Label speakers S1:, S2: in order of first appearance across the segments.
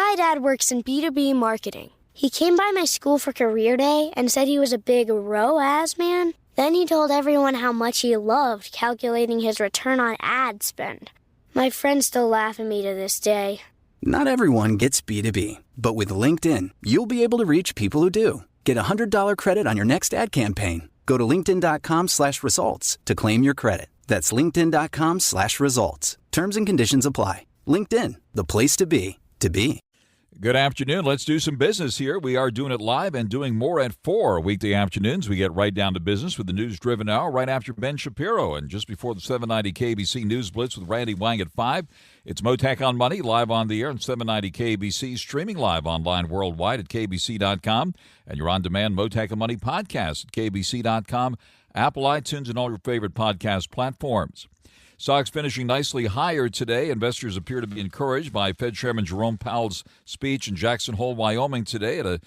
S1: My dad works in B2B marketing. He came by my school for career day and said he was a big ROAS man. Then he told everyone how much he loved calculating his return on ad spend. My friends still laugh at me to this day.
S2: Not everyone gets B2B, but with LinkedIn, you'll be able to reach people who do. Get a $100 credit on your next ad campaign. Go to linkedin.com/results to claim your credit. That's linkedin.com/results. Terms and conditions apply. LinkedIn, the place to be, to be.
S3: Good afternoon. Let's do some business here. We are doing it live and doing more at 4 weekday afternoons. We get right down to business with the news-driven hour right after Ben Shapiro. And just before the 790 KBC News Blitz with Randy Wang at 5, it's Mottek On Money, live on the air on 790 KBC, streaming live online worldwide at kbc.com. And your on-demand Mottek On Money podcast at kbc.com, Apple, iTunes, and all your favorite podcast platforms. Stocks finishing nicely higher today. Investors appear to be encouraged by Fed Chairman Jerome Powell's speech in Jackson Hole, Wyoming today at a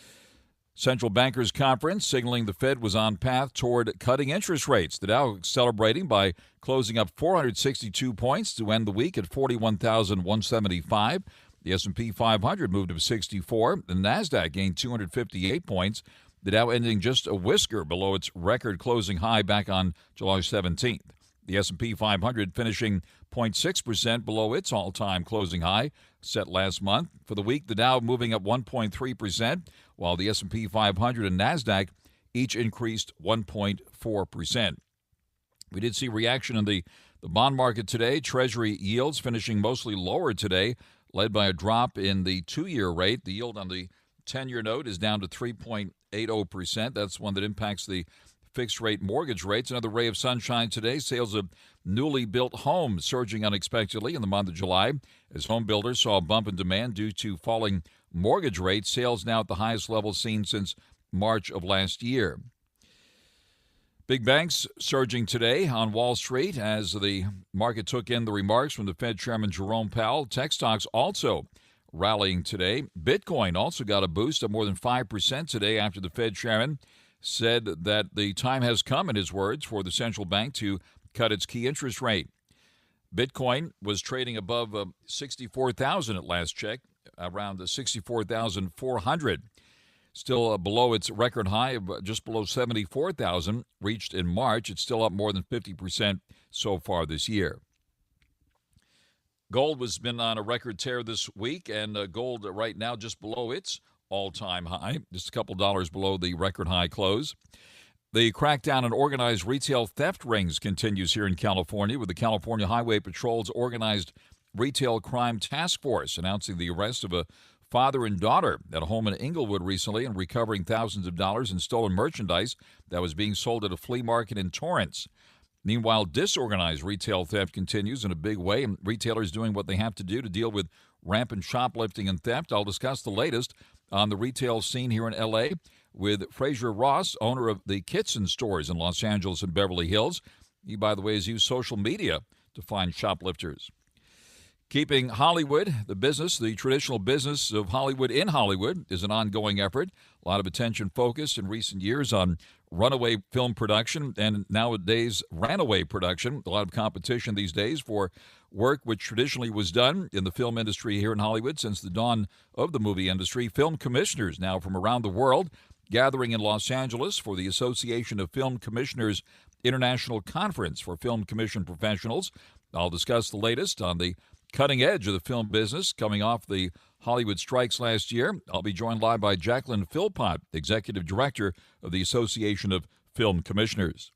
S3: central bankers conference, signaling the Fed was on path toward cutting interest rates. The Dow celebrating by closing up 462 points to end the week at 41,175. The S&P 500 moved up 64. The NASDAQ gained 258 points. The Dow ending just a whisker below its record closing high back on July 17th. The S&P 500 finishing 0.6% below its all-time closing high set last month. For the week, the Dow moving up 1.3%, while the S&P 500 and NASDAQ each increased 1.4%. We did see reaction in the bond market today. Treasury yields finishing mostly lower today, led by a drop in the two-year rate. The yield on the 10-year note is down to 3.80%. That's one that impacts the fixed-rate mortgage rates. Another ray of sunshine today. Sales of newly built homes surging unexpectedly in the month of July as home builders saw a bump in demand due to falling mortgage rates. Sales now at the highest level seen since March of last year. Big banks surging today on Wall Street as the market took in the remarks from the Fed Chairman Jerome Powell. Tech stocks also rallying today. Bitcoin also got a boost of more than 5% today after the Fed Chairman said that the time has come, in his words, for the central bank to cut its key interest rate. Bitcoin was trading above 64,000 at last check, around 64,400. Still below its record high of just below 74,000 reached in March. It's still up more than 50% so far this year. Gold has been on a record tear this week, and gold right now just below its all-time high, just a couple dollars below the record high close. The crackdown on organized retail theft rings continues here in California, with the California Highway Patrol's organized retail crime task force announcing the arrest of a father and daughter at a home in Inglewood recently and recovering thousands of dollars in stolen merchandise that was being sold at a flea market in Torrance. Meanwhile, disorganized retail theft continues in a big way, and retailers doing what they have to do to deal with rampant shoplifting and theft. I'll discuss the latest on the retail scene here in L.A. with Fraser Ross, owner of the Kitson stores in Los Angeles and Beverly Hills. He, by the way, has used social media to find shoplifters. Keeping Hollywood, the business, the traditional business of Hollywood in Hollywood, is an ongoing effort. A lot of attention focused in recent years on runaway film production and nowadays ranaway production. A lot of competition these days for work which traditionally was done in the film industry here in Hollywood since the dawn of the movie industry. Film commissioners now from around the world gathering in Los Angeles for the Association of Film Commissioners International Conference for Film Commission Professionals. I'll discuss the latest on the cutting edge of the film business coming off the Hollywood strikes last year. I'll be joined live by Jacqueline Philpott, Executive Director of the Association of Film Commissioners.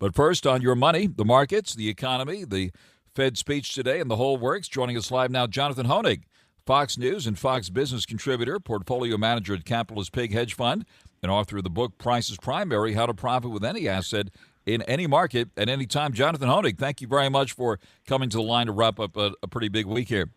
S3: But first, on your money, the markets, the economy, the Fed speech today, and the whole works. Joining us live now, Jonathan Hoenig, Fox News and Fox Business contributor, portfolio manager at Capitalist Pig Hedge Fund, and author of the book Price is Primary, How to Profit with Any Asset in Any Market at Any Time. Jonathan Hoenig, thank you very much for coming to the line to wrap up a pretty big week here.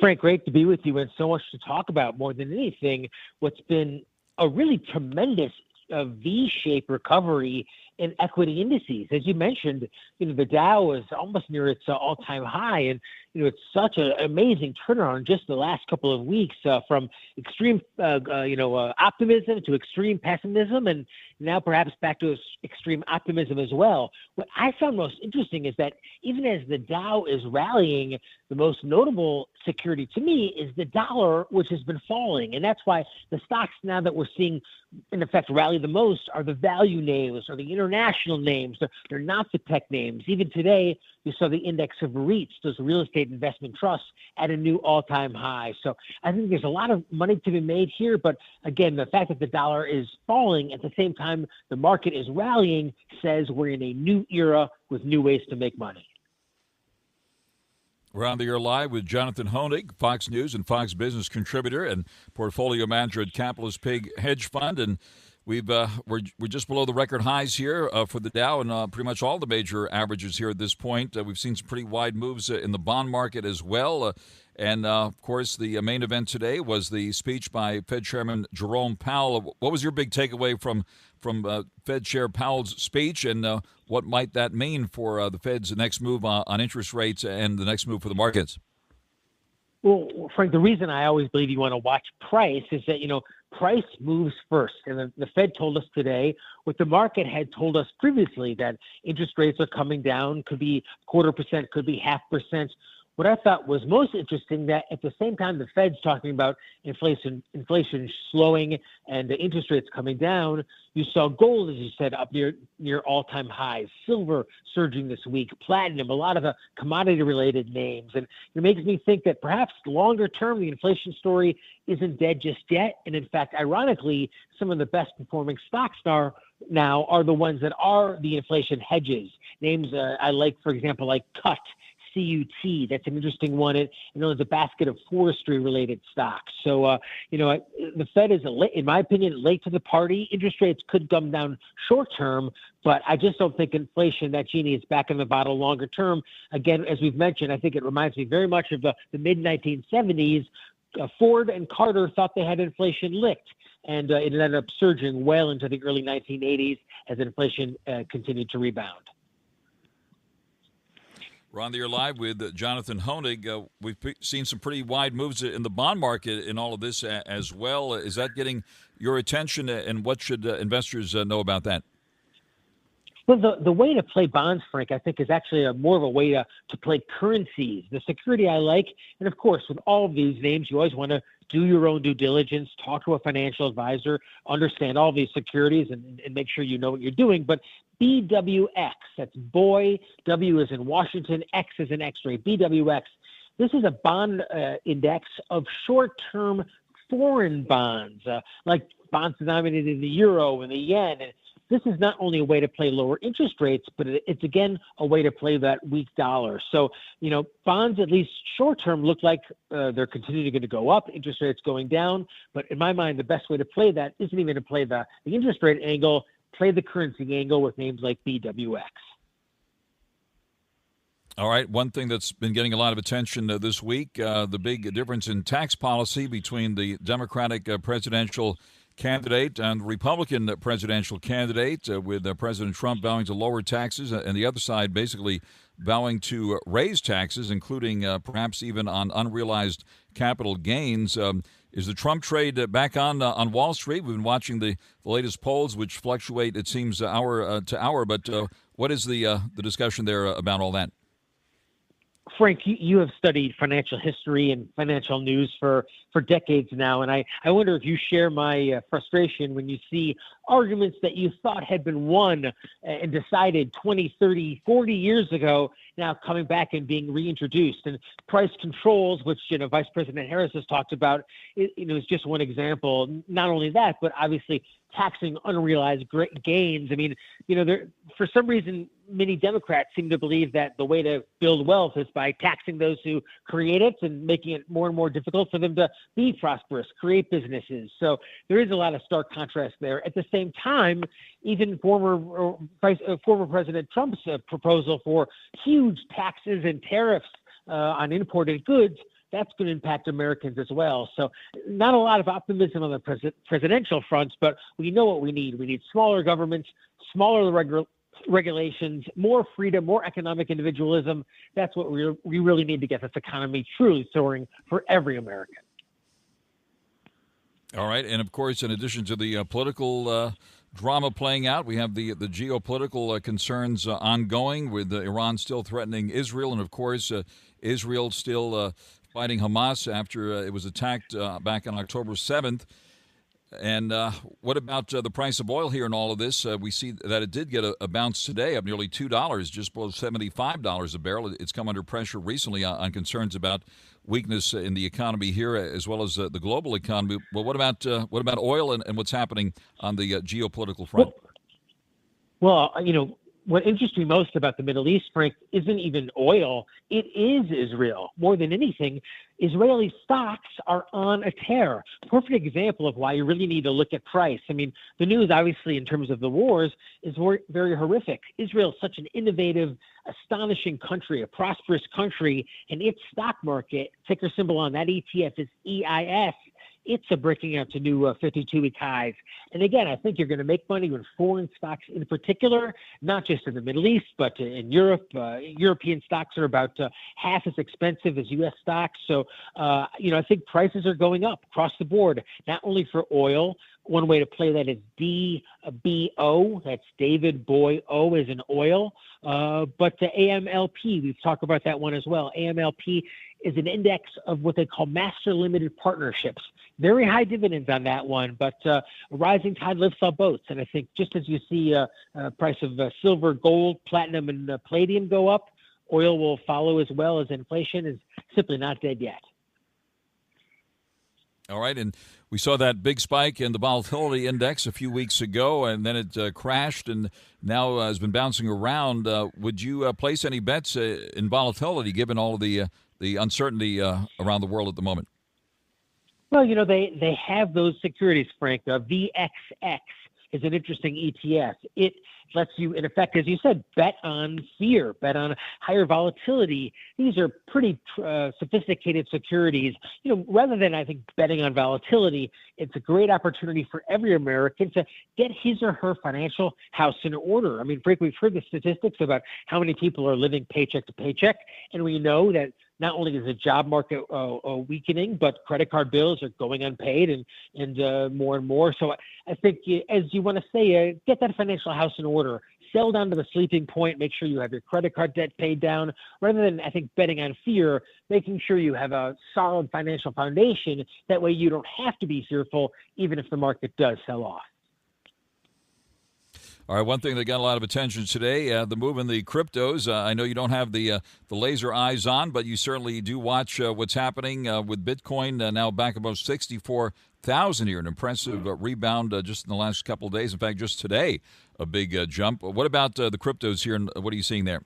S4: Frank, great to be with you, and so much to talk about. More than anything, what's been a really tremendous V-shaped recovery in equity indices. As you mentioned, the Dow is almost near its all-time high, and it's such an amazing turnaround in just the last couple of weeks, from extreme optimism to extreme pessimism, and now perhaps back to extreme optimism as well. What I found most interesting is that even as the Dow is rallying, the most notable security to me is the dollar, which has been falling. And that's why the stocks now that we're seeing, in effect, rally the most are the value names or the international names. They're not the tech names. Even today, you saw the index of REITs, those real estate investment trusts, at a new all-time high. So I think there's a lot of money to be made here. But again, the fact that the dollar is falling at the same time the market is rallying says we're in a new era with new ways to make money.
S3: We're on the air live with Jonathan Hoenig, Fox News and Fox Business contributor and portfolio manager at Capitalist Pig Hedge Fund. And we're just below the record highs here for the Dow and pretty much all the major averages here at this point. We've seen some pretty wide moves in the bond market as well. And, of course, the main event today was the speech by Fed Chairman Jerome Powell. What was your big takeaway from Fed Chair Powell's speech, and what might that mean for the Fed's next move on interest rates and the next move for the markets?
S4: Well, Frank, the reason I always believe you want to watch price is that, price moves first. And the Fed told us today what the market had told us previously, that interest rates are coming down, could be 0.25%, could be 0.5%. What I thought was most interesting, that at the same time the Fed's talking about inflation slowing and the interest rates coming down, you saw gold, as you said, up near all-time highs, silver surging this week, platinum, a lot of the commodity-related names. And it makes me think that perhaps longer term, the inflation story isn't dead just yet. And in fact, ironically, some of the best performing stocks now are the ones that are the inflation hedges. Names I like, for example, like CUT. CUT, that's an interesting one. It owns a basket of forestry-related stocks. So, the Fed is, in my opinion, late to the party. Interest rates could come down short-term, but I just don't think inflation, that genie, is back in the bottle longer term. Again, as we've mentioned, I think it reminds me very much of the mid-1970s. Ford and Carter thought they had inflation licked, and it ended up surging well into the early 1980s as inflation continued to rebound.
S3: We're on the air live with Jonathan Hoenig. We've seen some pretty wide moves in the bond market in all of this as well. Is that getting your attention, and what should investors know about that?
S4: Well, the way to play bonds, Frank, I think is actually more of a way to play currencies. The security I like, and of course, with all of these names, you always want to do your own due diligence, talk to a financial advisor, understand all these securities, and make sure you know what you're doing. But BWX, that's boy, W is in Washington, X is in X-ray, BWX. This is a bond index of short-term foreign bonds, like bonds denominated in the euro and the yen. And this is not only a way to play lower interest rates, but it's, again, a way to play that weak dollar. So, bonds, at least short-term, look like they're continuing to go up, interest rates going down. But in my mind, the best way to play that isn't even to play the interest rate angle, play the currency angle with names like BWX.
S3: All right. One thing that's been getting a lot of attention this week, the big difference in tax policy between the Democratic presidential candidate and the Republican presidential candidate, with President Trump vowing to lower taxes and the other side basically vowing to raise taxes, including perhaps even on unrealized capital gains. Is the Trump trade back on Wall Street? We've been watching the latest polls, which fluctuate, it seems, hour to hour. But what is the discussion there about all that?
S4: Frank, you have studied financial history and financial news for decades now, and I wonder if you share my frustration when you see arguments that you thought had been won and decided 20, 30, 40 years ago now coming back and being reintroduced. And price controls, which Vice President Harris has talked about, is just one example. Not only that, but obviously taxing unrealized gains. I mean, for some reason, many Democrats seem to believe that the way to build wealth is by taxing those who create it and making it more and more difficult for them to be prosperous, create businesses. So there is a lot of stark contrast there. At the same time, even former President Trump's proposal for huge taxes and tariffs on imported goods, that's going to impact Americans as well. So not a lot of optimism on the presidential fronts, but we know what we need. We need smaller governments, smaller regulations, more freedom, more economic individualism. That's what we really need to get this economy truly soaring for every American.
S3: All right. And, of course, in addition to the political drama playing out, we have the geopolitical concerns ongoing with Iran still threatening Israel. And, of course, Israel still fighting Hamas after it was attacked back on October 7th. And what about the price of oil here in all of this? We see that it did get a bounce today of nearly $2, just below $75 a barrel. It's come under pressure recently on concerns about weakness in the economy here, as well as the global economy. Well, what about oil and what's happening on the geopolitical front?
S4: Well, what interests me most about the Middle East, Frank, isn't even oil. It is Israel. More than anything, Israeli stocks are on a tear. Perfect example of why you really need to look at price. I mean, the news, obviously, in terms of the wars, is very horrific. Israel is such an innovative, astonishing country, a prosperous country, and its stock market, ticker symbol on that ETF is EIS. It's breaking out to new 52-week highs. And again, I think you're going to make money with foreign stocks in particular, not just in the Middle East, but in Europe. European stocks are about half as expensive as U.S. stocks. So, I think prices are going up across the board, not only for oil. One way to play that is DBO. That's David Boy O as in oil. But the AMLP, we've talked about that one as well. AMLP is an index of what they call master limited partnerships. Very high dividends on that one, but a rising tide lifts all boats. And I think just as you see price of silver, gold, platinum, and palladium go up, oil will follow as well, as inflation is simply not dead yet.
S3: All right, and we saw that big spike in the volatility index a few weeks ago, and then it crashed and now has been bouncing around. Would you place any bets in volatility given all of the uncertainty around the world at the moment?
S4: Well, they have those securities, Frank. VXX is an interesting ETF. It lets you, in effect, as you said, bet on fear, bet on higher volatility. These are pretty sophisticated securities. Rather than, I think, betting on volatility, it's a great opportunity for every American to get his or her financial house in order. I mean, Frank, we've heard the statistics about how many people are living paycheck to paycheck, and we know that not only is the job market weakening, but credit card bills are going unpaid and more and more. So I think, as you want to say, get that financial house in order. Sell down to the sleeping point. Make sure you have your credit card debt paid down. Rather than, I think, betting on fear, making sure you have a solid financial foundation. That way you don't have to be fearful, even if the market does sell off.
S3: All right, one thing that got a lot of attention today, the move in the cryptos. I know you don't have the laser eyes on, but you certainly do watch what's happening with Bitcoin now back above 64,000 here, an impressive rebound just in the last couple of days. In fact, just today, a big jump. What about the cryptos here, and what are you seeing there?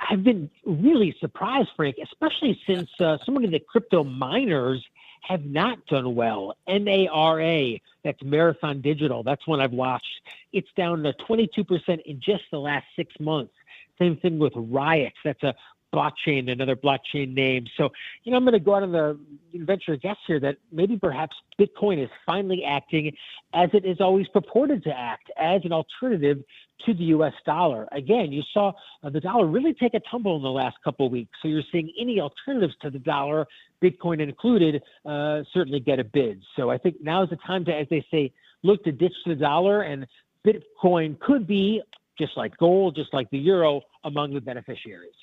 S4: I've been really surprised, Frank, especially since some of the crypto miners have not done well. NARA, that's Marathon Digital, that's one I've watched. It's down to 22% in just the last 6 months. Same thing with Riot. That's a blockchain, another blockchain name. So, I'm going to go out on the venture guess here that maybe perhaps Bitcoin is finally acting as it is always purported to act, as an alternative to the U.S. dollar. Again, you saw the dollar really take a tumble in the last couple of weeks. So you're seeing any alternatives to the dollar, Bitcoin included, certainly get a bid. So I think now is the time to, as they say, look to ditch the dollar, and Bitcoin could be, just like gold, just like the euro, among the beneficiaries.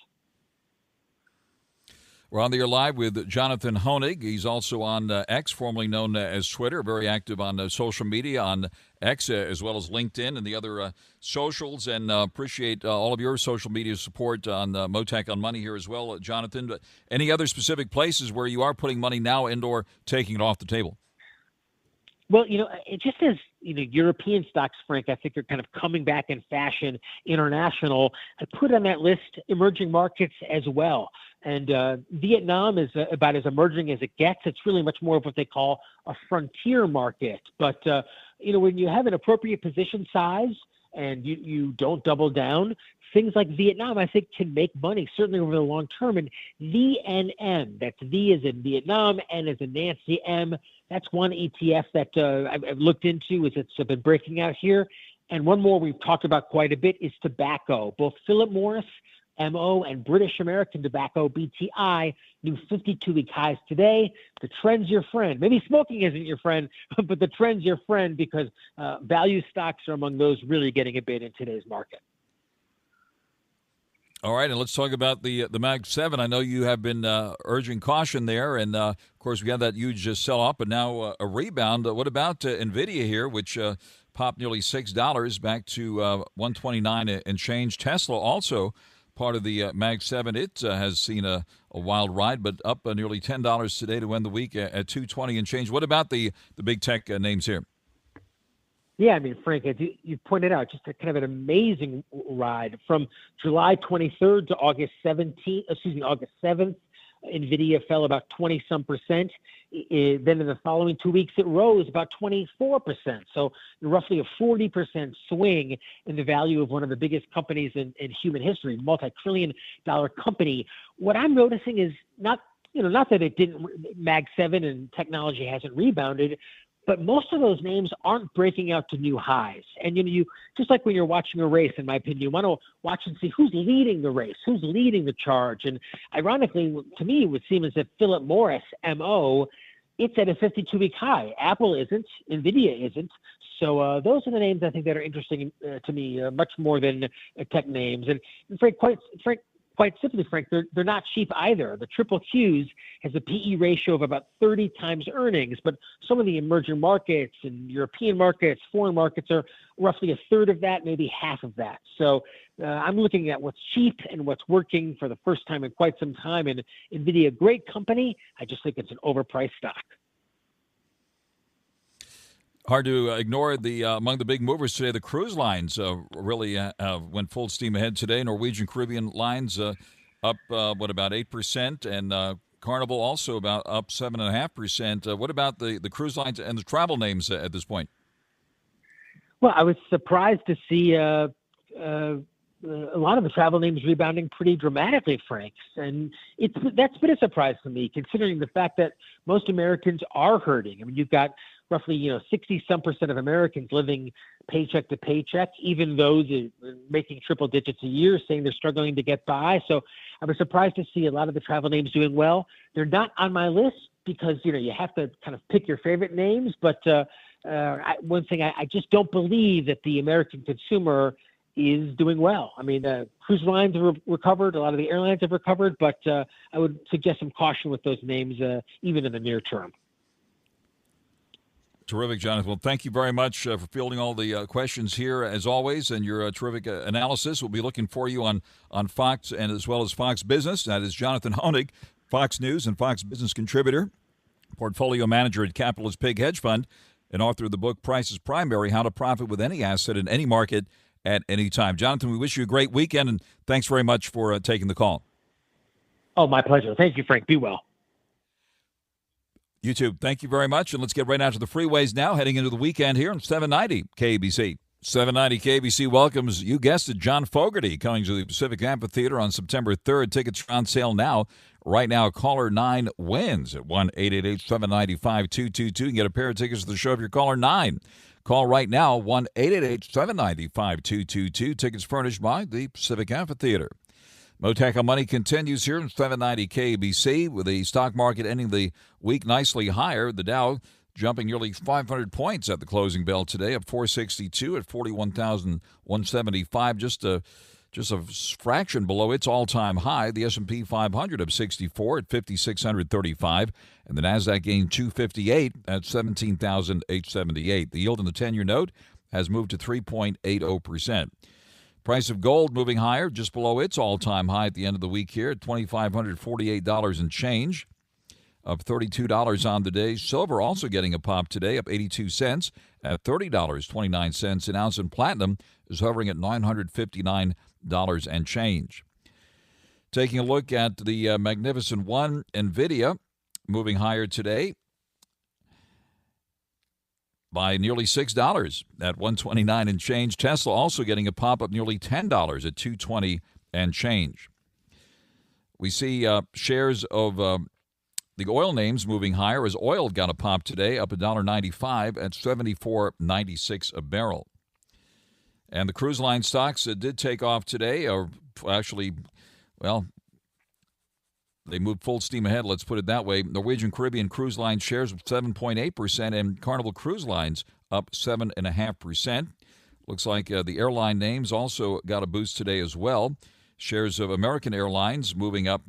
S3: We're on the air live with Jonathan Hoenig. He's also on X, formerly known as Twitter, very active on social media on X, as well as LinkedIn and the other socials. And appreciate all of your social media support on Mottek On Money here as well, Jonathan. But any other specific places where you are putting money now and/or taking it off the table?
S4: Well, it just as, European stocks, Frank, I think are kind of coming back in fashion. International, I put on that list emerging markets as well. And Vietnam is about as emerging as it gets. It's really much more of what they call a frontier market. But, when you have an appropriate position size and you don't double down, things like Vietnam, I think, can make money, certainly over the long term. And VNM, that's V as in Vietnam, N as in Nancy, M, that's one ETF that I've looked into as it's been breaking out here. And one more we've talked about quite a bit is tobacco. Both Philip Morris, MO, and British American Tobacco, BTI, new 52-week highs today. The trend's your friend. Maybe smoking isn't your friend, but the trend's your friend because value stocks are among those really getting a bid in today's market.
S3: All right, and let's talk about the Mag 7. I know you have been urging caution there, and of course we had that huge sell-off, but now a rebound. What about NVIDIA here, which popped nearly $6 back to 129 and change? Tesla also part of the Mag 7. It has seen a wild ride, but up nearly $10 today to end the week at 220 and change. What about the big tech names here?
S4: Yeah, I mean, Frank, as you pointed out, just a kind of an amazing ride from July 23rd to August 7th. NVIDIA fell about 20-some%. Then in the following 2 weeks, it rose about 24%. So roughly a 40% swing in the value of one of the biggest companies in human history, multi-trillion-dollar company. What I'm noticing is not that it didn't, Mag 7 and technology hasn't rebounded, but most of those names aren't breaking out to new highs. And you just like when you're watching a race, in my opinion, you want to watch and see who's leading the race, who's leading the charge. And ironically, to me, it would seem as if Philip Morris, MO, it's at a 52-week high. Apple isn't, NVIDIA isn't. So those are the names I think that are interesting to me, much more than tech names. And quite simply, Frank, they're not cheap either. The triple Qs has a PE ratio of about 30 times earnings, but some of the emerging markets and European markets, foreign markets are roughly a third of that, maybe half of that. So I'm looking at what's cheap and what's working for the first time in quite some time. And NVIDIA, great company. I just think it's an overpriced stock.
S3: Hard to ignore the among the big movers today. The cruise lines really went full steam ahead today. Norwegian Caribbean lines up about 8%, and Carnival also about up 7.5%. What about the cruise lines and the travel names at this point?
S4: Well, I was surprised to see a lot of the travel names rebounding pretty dramatically, Frank. And that's been a surprise to me, considering the fact that most Americans are hurting. I mean, you've got roughly, 60-some% of Americans living paycheck to paycheck, even those making triple digits a year, saying they're struggling to get by. So I was surprised to see a lot of the travel names doing well. They're not on my list because, you have to kind of pick your favorite names. But one thing, I just don't believe that the American consumer is doing well. I mean, cruise lines have recovered. A lot of the airlines have recovered, but I would suggest some caution with those names, even in the near term.
S3: Terrific, Jonathan. Well, thank you very much for fielding all the questions here, as always, and your terrific analysis. We'll be looking for you on Fox and as well as Fox Business. That is Jonathan Honig, Fox News and Fox Business contributor, portfolio manager at Capitalist Pig Hedge Fund, and author of the book Price is Primary, How to Profit with Any Asset in Any Market at Any Time. Jonathan, we wish you a great weekend, and thanks very much for taking the call.
S4: Oh, my pleasure. Thank you, Frank. Be well.
S3: You too. Thank you very much. And let's get right out to the freeways now, heading into the weekend here on 790 KBC. 790 KBC welcomes, you guessed it, John Fogerty coming to the Pacific Amphitheater on September 3rd. Tickets are on sale now. Right now, caller 9 wins at 1-888-795-2222. You can get a pair of tickets to the show if you're caller 9. Call right now, 1-888-795-2222. Tickets furnished by the Pacific Amphitheater. Mottek On Money continues here in 790 KBC with the stock market ending the week nicely higher. The Dow jumping nearly 500 points at the closing bell today, up 462 at 41,175, just a fraction below its all-time high. The S&P 500 up 64 at 5,635, and the Nasdaq gained 258 at 17,878. The yield in the 10-year note has moved to 3.80%. Price of gold moving higher, just below its all-time high at the end of the week here at $2,548 and change, up $32 on the day. Silver also getting a pop today, up 82 cents at $30.29 an ounce, and platinum is hovering at $959 and change. Taking a look at the Magnificent One, NVIDIA, moving higher today by nearly $6 at $129 and change. Tesla also getting a pop up nearly $10 at $220 and change. We see shares of the oil names moving higher as oil got a pop today, up $1.95 at $74.96 a barrel. And the cruise line stocks did take off today, or actually, well, they moved full steam ahead, let's put it that way. Norwegian Caribbean Cruise Line shares up 7.8%, and Carnival Cruise Lines up 7.5%. Looks like the airline names also got a boost today as well. Shares of American Airlines moving up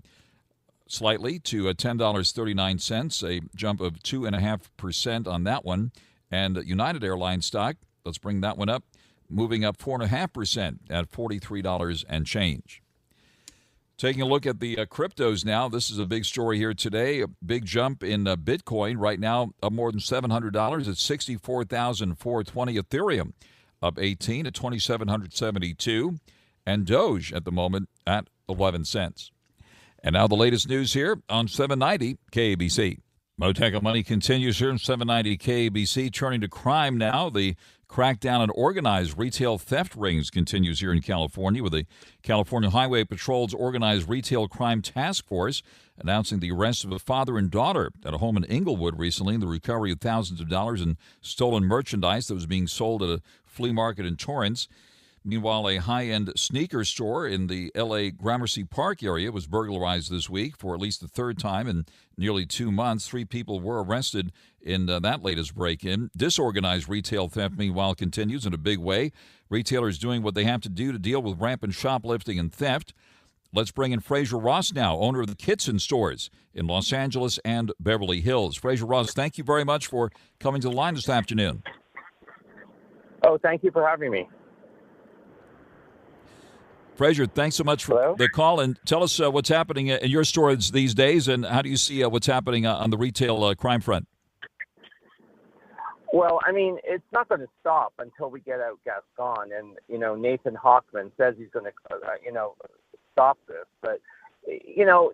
S3: slightly to $10.39, a jump of 2.5% on that one. And United Airlines stock, let's bring that one up, moving up 4.5% at $43 and change. Taking a look at the cryptos now, this is a big story here today. A big jump in Bitcoin right now, up more than $700 at 64,420. Ethereum up 18 at 2,772, and Doge at the moment at 11 cents. And now the latest news here on 790 KABC. Mottek On Money continues here on 790 KABC. Turning to crime now, the crackdown on organized retail theft rings continues here in California, with the California Highway Patrol's Organized Retail Crime Task Force announcing the arrest of a father and daughter at a home in Inglewood recently, and the recovery of thousands of dollars in stolen merchandise that was being sold at a flea market in Torrance. Meanwhile, a high-end sneaker store in the L.A. Gramercy Park area was burglarized this week for at least the third time in nearly 2 months. 3 people were arrested in that latest break-in. Disorganized retail theft, meanwhile, continues in a big way. Retailers doing what they have to do to deal with rampant shoplifting and theft. Let's bring in Fraser Ross now, owner of the Kitson stores in Los Angeles and Beverly Hills. Fraser Ross, thank you very much for coming to the line this afternoon.
S5: Oh, thank you for having me.
S3: Fraser, thanks so much for the call, and tell us what's happening in your stores these days, and how do you see what's happening on the retail crime front?
S5: Well, I mean, it's not going to stop until we get out Gascon, and Nathan Hochman says he's going to, stop this. But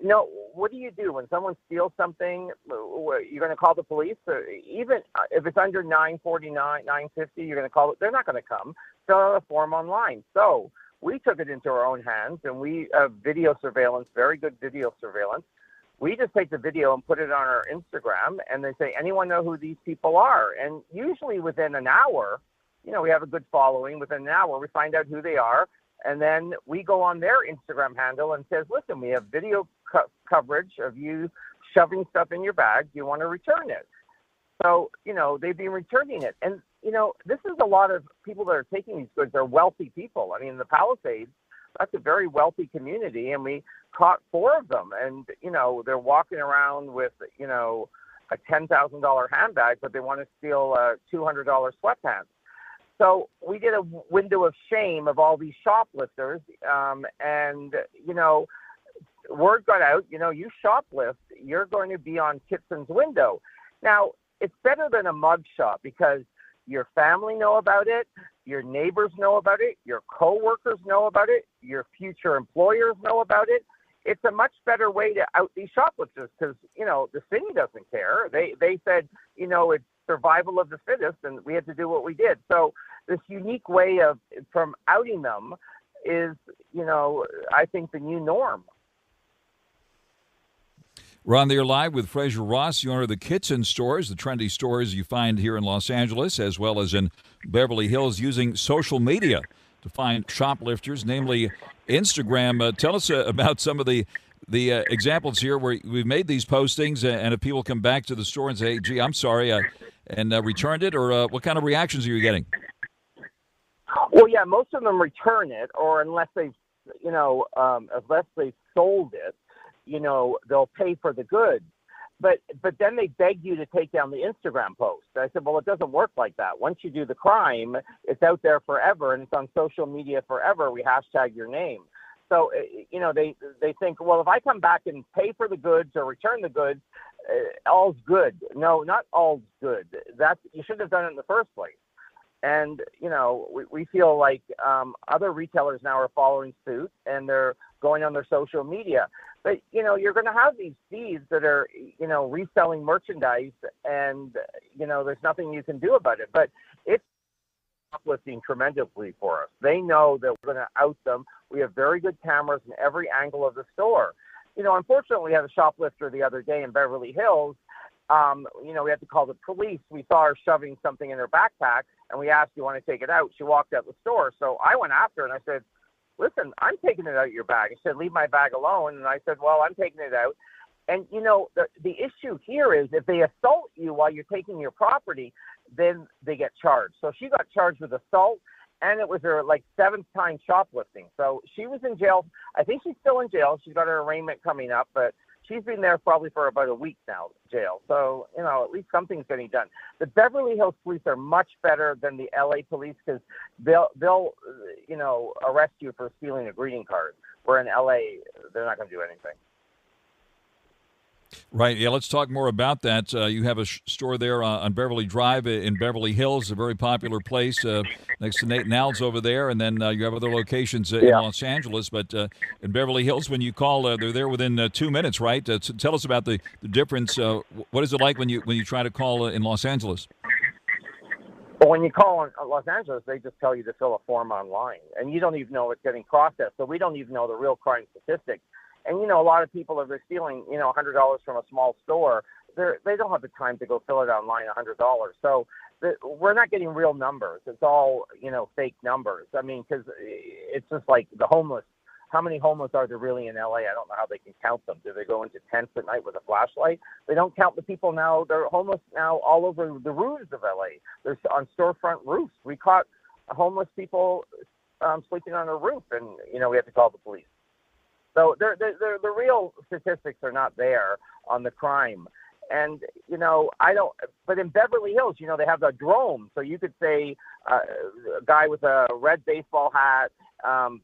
S5: no, what do you do when someone steals something? You're going to call the police, or even if it's under $949, $950, you're going to call it. They're not going to come. Fill out a form online. So we took it into our own hands, and we have video surveillance, very good video surveillance. We just take the video and put it on our Instagram, and they say, anyone know who these people are? And usually within an hour, we have a good following. Within an hour, we find out who they are, and then we go on their Instagram handle and says, listen, we have video coverage of you shoving stuff in your bag. Do you want to return it? So, they've been returning it. And this is a lot of people that are taking these goods are wealthy people. I mean, the Palisades, that's a very wealthy community, and we caught 4 of them. And, they're walking around with, a $10,000 handbag, but they want to steal $200 sweatpants. So we did a window of shame of all these shoplifters, and, word got out, you shoplift, you're going to be on Kitson's window. Now, it's better than a mug shot because your family know about it, your neighbors know about it, your coworkers know about it, your future employers know about it. It's a much better way to out these shoplifters because, the city doesn't care. They said, it's survival of the fittest, and we had to do what we did. So this unique way from outing them is, I think the new norm.
S3: We're on the air live with Fraser Ross, the owner of the Kitson stores, the trendy stores you find here in Los Angeles as well as in Beverly Hills, using social media to find shoplifters, namely Instagram. Tell us about some of the examples here where we've made these postings, and if people come back to the store and say, hey, gee, I'm sorry, and returned it, or what kind of reactions are you getting?
S5: Well, yeah, most of them return it, or unless they've sold it, they'll pay for the goods. But then they beg you to take down the Instagram post. I said, well, it doesn't work like that. Once you do the crime, it's out there forever, and it's on social media forever. We hashtag your name. So, they think, well, if I come back and pay for the goods or return the goods, all's good. No, not all's good. You shouldn't have done it in the first place. And, we feel like other retailers now are following suit, and they're going on their social media. But, you're going to have these thieves that are, reselling merchandise, and, there's nothing you can do about it. But it's uplifting tremendously for us. They know that we're going to out them. We have very good cameras in every angle of the store. Unfortunately, we had a shoplifter the other day in Beverly Hills. We had to call the police. We saw her shoving something in her backpack, and we asked, "Do you want to take it out?" She walked out the store. So I went after her, and I said, "Listen, I'm taking it out of your bag." She said, "Leave my bag alone." And I said, "Well, I'm taking it out." And, the issue here is if they assault you while you're taking your property, then they get charged. So she got charged with assault, and it was her, seventh time shoplifting. So she was in jail. I think she's still in jail. She's got her arraignment coming up, but she's been there probably for about a week now, jail. So, at least something's getting done. The Beverly Hills police are much better than the LA police because they'll arrest you for stealing a greeting card. Where in LA, they're not going to do anything.
S3: Right. Yeah, let's talk more about that. You have a store there on Beverly Drive in Beverly Hills, a very popular place next to Nate Nowell's over there. And then you have other locations in Los Angeles. But in Beverly Hills, when you call, they're there within 2 minutes, right? So tell us about the difference. What is it like when you try to call in Los Angeles?
S5: Well, when you call in Los Angeles, they just tell you to fill a form online. And you don't even know it's getting processed. So we don't even know the real crime statistics. And, a lot of people, if they're stealing, $100 from a small store, they don't have the time to go fill it online, $100. So we're not getting real numbers. It's all, fake numbers. I mean, because it's just like the homeless. How many homeless are there really in L.A.? I don't know how they can count them. Do they go into tents at night with a flashlight? They don't count the people now. They're homeless now all over the roofs of L.A. They're on storefront roofs. We caught homeless people sleeping on a roof, and, we had to call the police. So the real statistics are not there on the crime. And, but in Beverly Hills, they have the drone. So you could say a guy with a red baseball hat,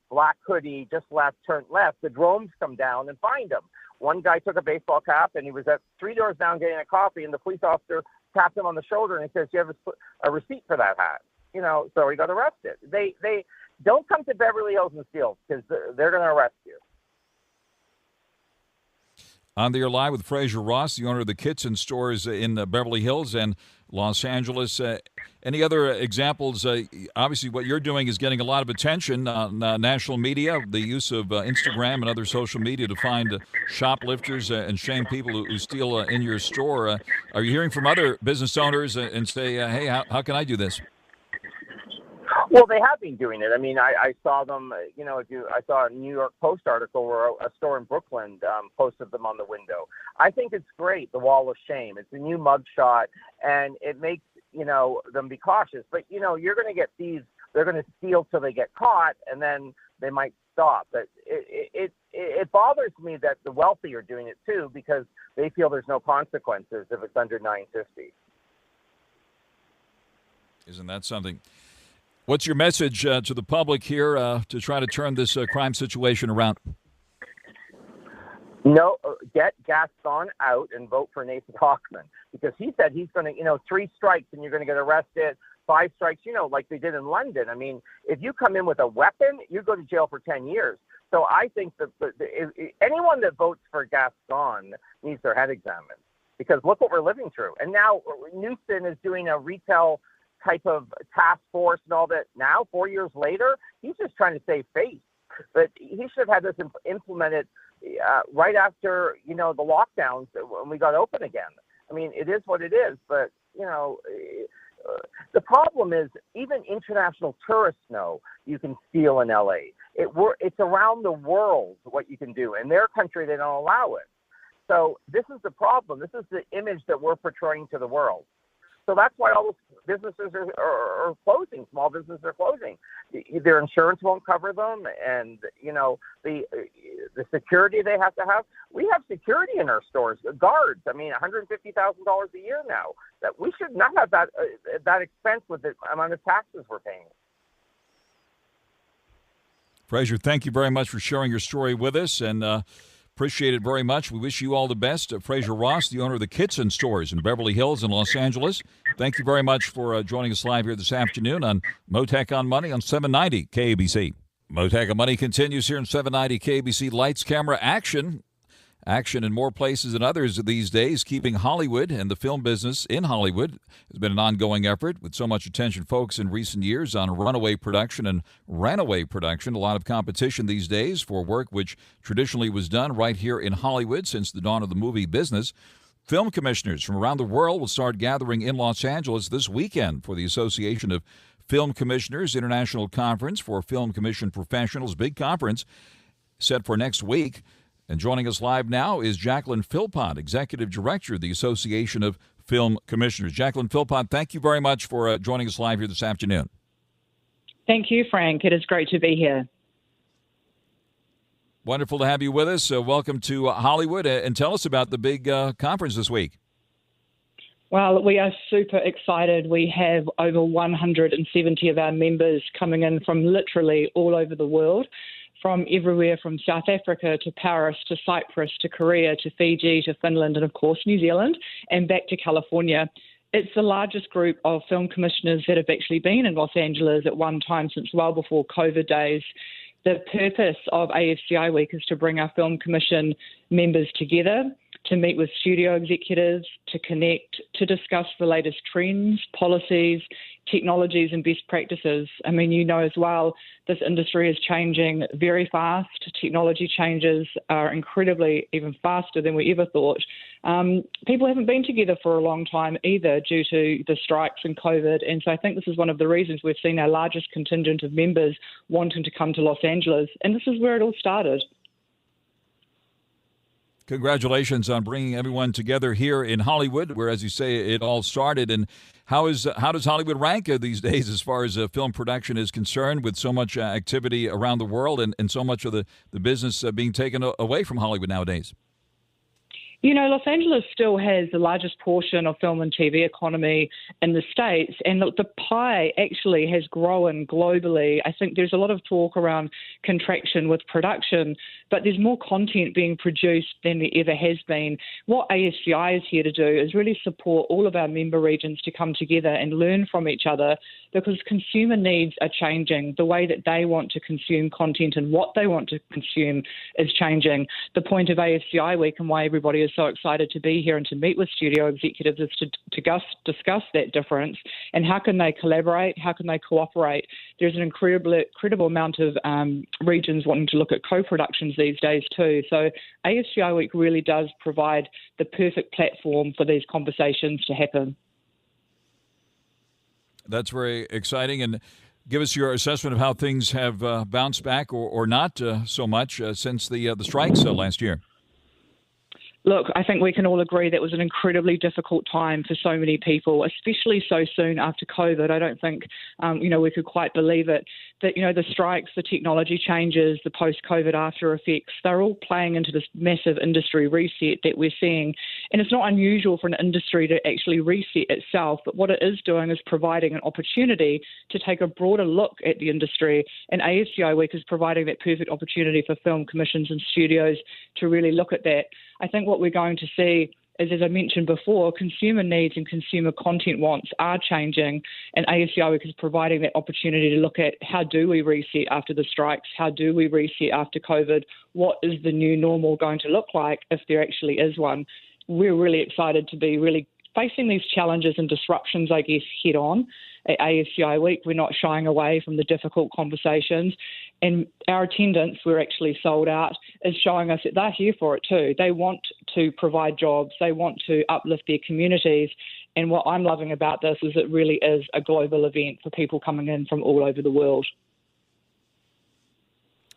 S5: black hoodie, just turned left. The drones come down and find him. One guy took a baseball cap and he was at 3 doors down getting a coffee, and the police officer tapped him on the shoulder and he says, "Do you have a receipt for that hat?" So he got arrested. They don't come to Beverly Hills and steal because they're going to arrest you.
S3: On the air live with Fraser Ross, the owner of the Kitson stores in Beverly Hills and Los Angeles. Any other examples? Obviously, what you're doing is getting a lot of attention on national media, the use of Instagram and other social media to find shoplifters and shame people who steal in your store. Are you hearing from other business owners and say, hey, how can I do this?
S5: Well, they have been doing it. I mean, I saw them, I saw a New York Post article where a store in Brooklyn posted them on the window. I think it's great, the wall of shame. It's a new mugshot, and it makes, them be cautious. But, you're going to get thieves. They're going to steal till they get caught, and then they might stop. But it bothers me that the wealthy are doing it, too, because they feel there's no consequences if it's under $9.50.
S3: Isn't that something? What's your message to the public here to try to turn this crime situation around?
S5: No, get Gaston out and vote for Nathan Hochman, because he said he's going to, 3 strikes and you're going to get arrested, 5 strikes, like they did in London. I mean, if you come in with a weapon, you go to jail for 10 years. So I think that anyone that votes for Gaston needs their head examined, because look what we're living through. And now Newsom is doing a retail type of task force and all that. Now, 4 years later, he's just trying to save face. But he should have had this implemented right after, the lockdowns when we got open again. I mean, it is what it is. But, the problem is even international tourists know you can steal in L.A. It's around the world what you can do. In their country, they don't allow it. So this is the problem. This is the image that we're portraying to the world. So that's why all those businesses are closing. Small businesses are closing. Their insurance won't cover them, and the security they have to have. We have security in our stores, guards. I mean, $150,000 a year now. That we should not have that expense with the amount of taxes we're paying.
S3: Fraser, thank you very much for sharing your story with us, and appreciate it very much. We wish you all the best. Fraser Ross, the owner of the Kitson stores in Beverly Hills and Los Angeles. Thank you very much for joining us live here this afternoon on Mottek On Money on 790 KABC. Mottek On Money continues here on 790 KABC. Lights, camera, action. Action in more places than others these days. Keeping Hollywood and the film business in Hollywood has been an ongoing effort with so much attention focused in recent years on runaway production and ranaway production. A lot of competition these days for work which traditionally was done right here in Hollywood since the dawn of the movie business. Film commissioners from around the world will start gathering in Los Angeles this weekend for the Association of Film Commissioners International Conference for Film Commission Professionals. Big conference set for next week. And joining us live now is Jacqueline Philpott, Executive Director of the Association of Film Commissioners. Jacqueline Philpott, thank you very much for joining us live here this afternoon.
S6: Thank you, Frank. It is great to be here.
S3: Wonderful to have you with us. Welcome to Hollywood, and tell us about the big conference this week.
S6: Well, we are super excited. We have over 170 of our members coming in from literally all over the world, from everywhere from South Africa to Paris to Cyprus to Korea to Fiji to Finland and, of course, New Zealand and back to California. It's the largest group of film commissioners that have actually been in Los Angeles at one time since well before COVID days. The purpose of AFCI Week is to bring our Film Commission members together, to meet with studio executives, to connect, to discuss the latest trends, policies, technologies and best practices. I mean, you know as well, this industry is changing very fast. Technology changes are incredibly even faster than we ever thought. People haven't been together for a long time either due to the strikes and COVID. And so I think this is one of the reasons we've seen our largest contingent of members wanting to come to Los Angeles. And this is where it all started.
S3: Congratulations on bringing everyone together here in Hollywood, where, as you say, it all started. And how does Hollywood rank these days as far as film production is concerned, with so much activity around the world and so much of the business being taken away from Hollywood nowadays?
S6: You know, Los Angeles still has the largest portion of film and TV economy in the States, and the pie actually has grown globally. I think there's a lot of talk around contraction with production, but there's more content being produced than there ever has been. What ASCI is here to do is really support all of our member regions to come together and learn from each other, because consumer needs are changing. The way that they want to consume content and what they want to consume is changing. The point of ASCI Week and why everybody is so excited to be here and to meet with studio executives is to discuss that difference and how can they collaborate, how can they cooperate. There's an incredible amount of regions wanting to look at co-productions these days too. So ASCI Week really does provide the perfect platform for these conversations to happen.
S3: That's very exciting. And give us your assessment of how things have bounced back or not so much since the strikes last year.
S6: Look, I think we can all agree that was an incredibly difficult time for so many people, especially so soon after COVID. I don't think, we could quite believe it. That, the strikes, the technology changes, the post-COVID after effects, they're all playing into this massive industry reset that we're seeing. And it's not unusual for an industry to actually reset itself, but what it is doing is providing an opportunity to take a broader look at the industry. And ASCI Week is providing that perfect opportunity for film commissions and studios to really look at that. I think what we're going to see is, as I mentioned before, consumer needs and consumer content wants are changing, and ASCI Week is providing that opportunity to look at how do we reset after the strikes, how do we reset after COVID, what is the new normal going to look like if there actually is one. We're really excited to be really facing these challenges and disruptions, I guess, head on. At ASCI Week, we're not shying away from the difficult conversations. And our attendance, we're actually sold out, is showing us that they're here for it too. They want to provide jobs. They want to uplift their communities. And what I'm loving about this is it really is a global event for people coming in from all over the world.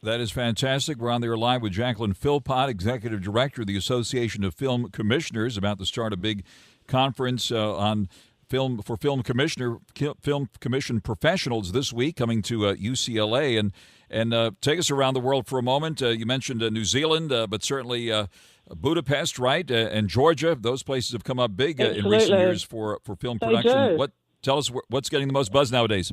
S3: That is fantastic. We're on there live with Jacqueline Philpott, Executive Director of the Association of Film Commissioners, about to start a big conference on film commission professionals this week, coming to UCLA. And take us around the world for a moment. You mentioned New Zealand, but certainly Budapest, right, and Georgia. Those places have come up big in recent years for film production. Tell us what's getting the most buzz nowadays.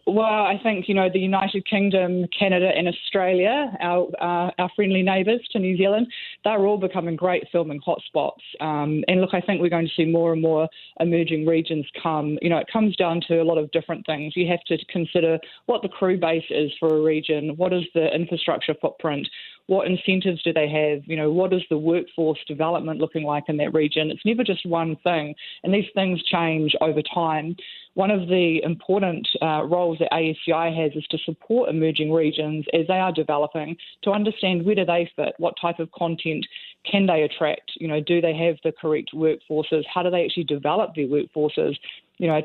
S6: Well, I think, the United Kingdom, Canada and Australia, our friendly neighbours to New Zealand, they're all becoming great filming hotspots. And look, I think we're going to see more and more emerging regions come. It comes down to a lot of different things. You have to consider what the crew base is for a region, what is the infrastructure footprint, what incentives do they have? What is the workforce development looking like in that region? It's never just one thing, and these things change over time. one of the important roles that ASCI has is to support emerging regions as they are developing, to understand where do they fit, what type of content can they attract, do they have the correct workforces, how do they actually develop their workforces.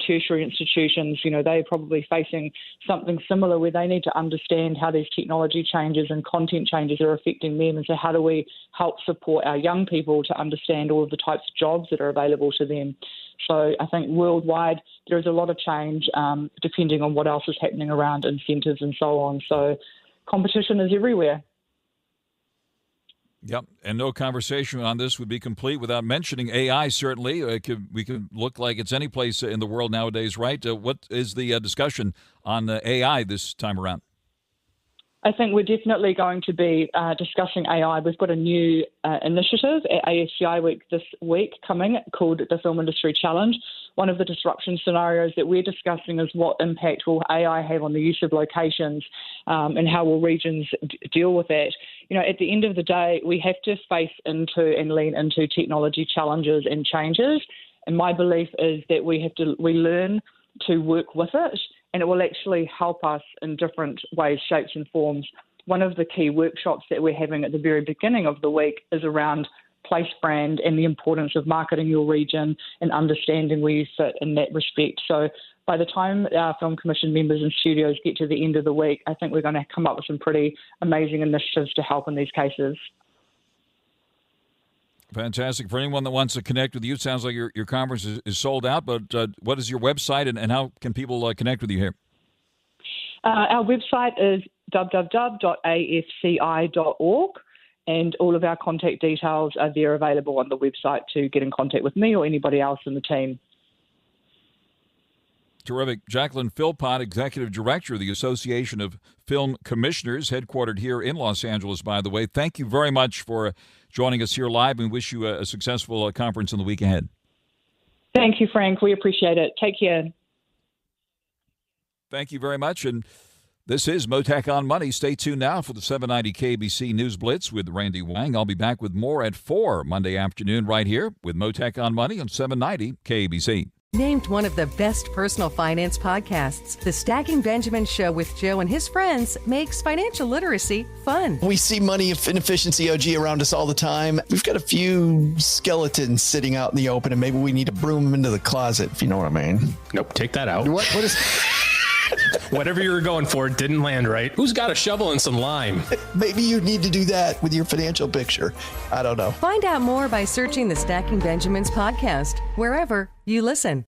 S6: Tertiary institutions, they're probably facing something similar where they need to understand how these technology changes and content changes are affecting them. And so how do we help support our young people to understand all of the types of jobs that are available to them? So I think worldwide there is a lot of change depending on what else is happening around incentives and so on. So competition is everywhere.
S3: Yep, and no conversation on this would be complete without mentioning AI, certainly. We could look like it's any place in the world nowadays, right? What is the discussion on AI this time around?
S6: I think we're definitely going to be discussing AI. We've got a new initiative at ASCI Week this week coming called the Film Industry Challenge. One of the disruption scenarios that we're discussing is what impact will AI have on the use of locations and how will regions deal with that. At the end of the day, we have to face into and lean into technology challenges and changes. And my belief is that we learn to work with it, and it will actually help us in different ways, shapes and forms. One of the key workshops that we're having at the very beginning of the week is around place brand and the importance of marketing your region and understanding where you fit in that respect. So by the time our Film Commission members and studios get to the end of the week, I think we're going to come up with some pretty amazing initiatives to help in these cases.
S3: Fantastic. For anyone that wants to connect with you, it sounds like your conference is sold out, but what is your website and how can people connect with you here?
S6: Our website is www.afci.org, and all of our contact details are there available on the website to get in contact with me or anybody else in the team.
S3: Terrific. Jacqueline Philpott, Executive Director of the Association of Film Commissioners, headquartered here in Los Angeles, by the way. Thank you very much for joining us here live, and wish you a successful conference in the week ahead.
S6: Thank you, Frank. We appreciate it. Take care.
S3: Thank you very much. And this is Mottek On Money. Stay tuned now for the 790 KBC News Blitz with Randy Wang. I'll be back with more at 4 Monday afternoon right here with Mottek On Money on 790 KBC.
S7: Named one of the best personal finance podcasts, The Stacking Benjamin Show with Joe and his friends makes financial literacy fun.
S8: We see money inefficiency, OG, around us all the time. We've got a few skeletons sitting out in the open, and maybe we need to broom them into the closet, if you know what I mean.
S9: Nope, take that out.
S8: What is...
S9: Whatever you were going for didn't land right. Who's got a shovel and some lime?
S8: Maybe you need to do that with your financial picture. I don't know.
S7: Find out more by searching the Stacking Benjamins podcast, wherever you listen.